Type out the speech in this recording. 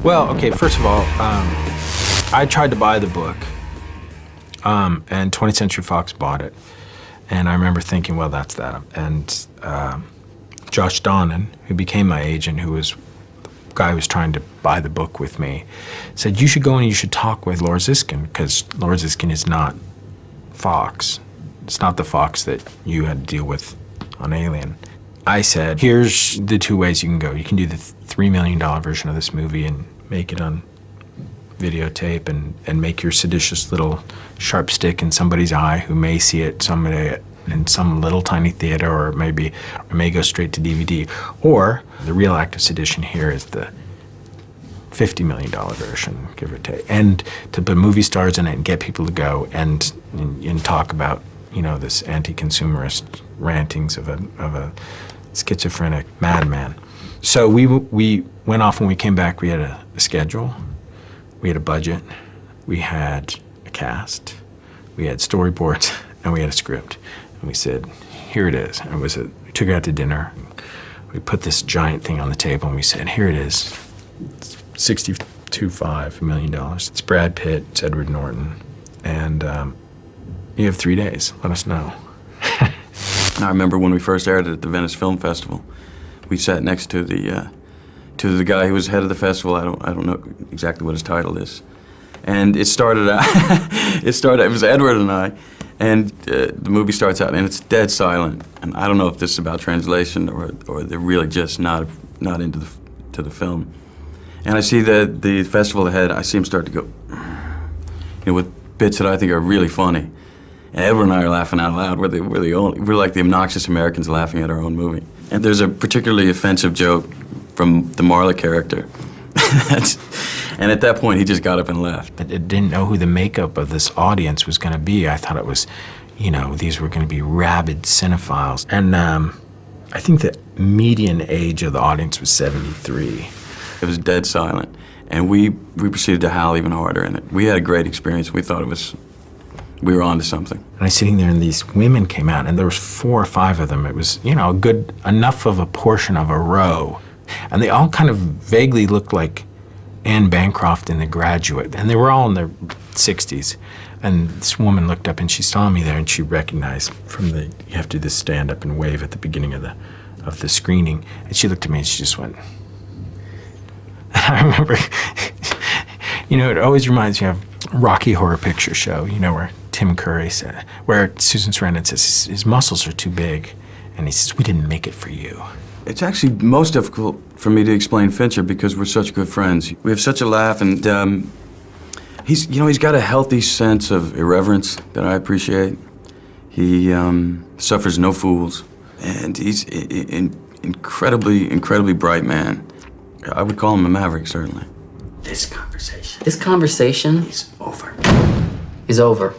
Well, okay, first of all, I tried to buy the book, and 20th Century Fox bought it. And I remember thinking, well, that's that. And Josh Donnan, who became my agent, who was the guy who was trying to buy the book with me, said, you should go and you should talk with Laura Ziskin, because Laura Ziskin is not Fox. It's not the Fox that you had to deal with on Alien. I said, here's the two ways you can go. You can do the $3 million version of this movie and make it on videotape and make your seditious little sharp stick in somebody's eye who may see it someday in some little tiny theater, or it may go straight to DVD. Or the real act of sedition here is the $50 million version, give or take, and to put movie stars in it and get people to go and talk about, you know, this anti-consumerist rantings of a schizophrenic madman. So we went off. When we came back, we had a schedule, we had a budget, we had a cast, we had storyboards, and we had a script. And we said, here it is. And we took it out to dinner. We put this giant thing on the table and we said, here it is. It's $62.5 million. It's Brad Pitt, it's Edward Norton, and you have 3 days. Let us know. I remember when we first aired it at the Venice Film Festival, we sat next to the guy who was head of the festival. I don't know exactly what his title is. And it started out, it was Edward and I, and the movie starts out and it's dead silent. And I don't know if this is about translation or they're really just not into the film. And I see the festival head, I see him start to go, you know, with bits that I think are really funny. And Edward and I are laughing out loud. We're like the obnoxious Americans laughing at our own movie. And there's a particularly offensive joke from the Marla character. And at that point, he just got up and left. I didn't know who the makeup of this audience was going to be. I thought it was, you know, these were going to be rabid cinephiles. And I think the median age of the audience was 73. It was dead silent. And we proceeded to howl even harder in it. We had a great experience. We thought we were onto something. And I was sitting there and these women came out and there was 4 or 5 of them. It was, you know, enough of a portion of a row. And they all kind of vaguely looked like Anne Bancroft in The Graduate. And they were all in their 60s. And this woman looked up and she saw me there and she recognized you have to do this stand up and wave at the beginning of the screening. And she looked at me and she just went. And I remember, you know, it always reminds me of Rocky Horror Picture Show, you know, where Tim Curry said, where Susan Sarandon says his muscles are too big, and he says, we didn't make it for you. It's actually most difficult for me to explain Fincher because we're such good friends. We have such a laugh, and he's got a healthy sense of irreverence that I appreciate. He suffers no fools, and he's an incredibly bright man. I would call him a maverick, certainly. This conversation is over.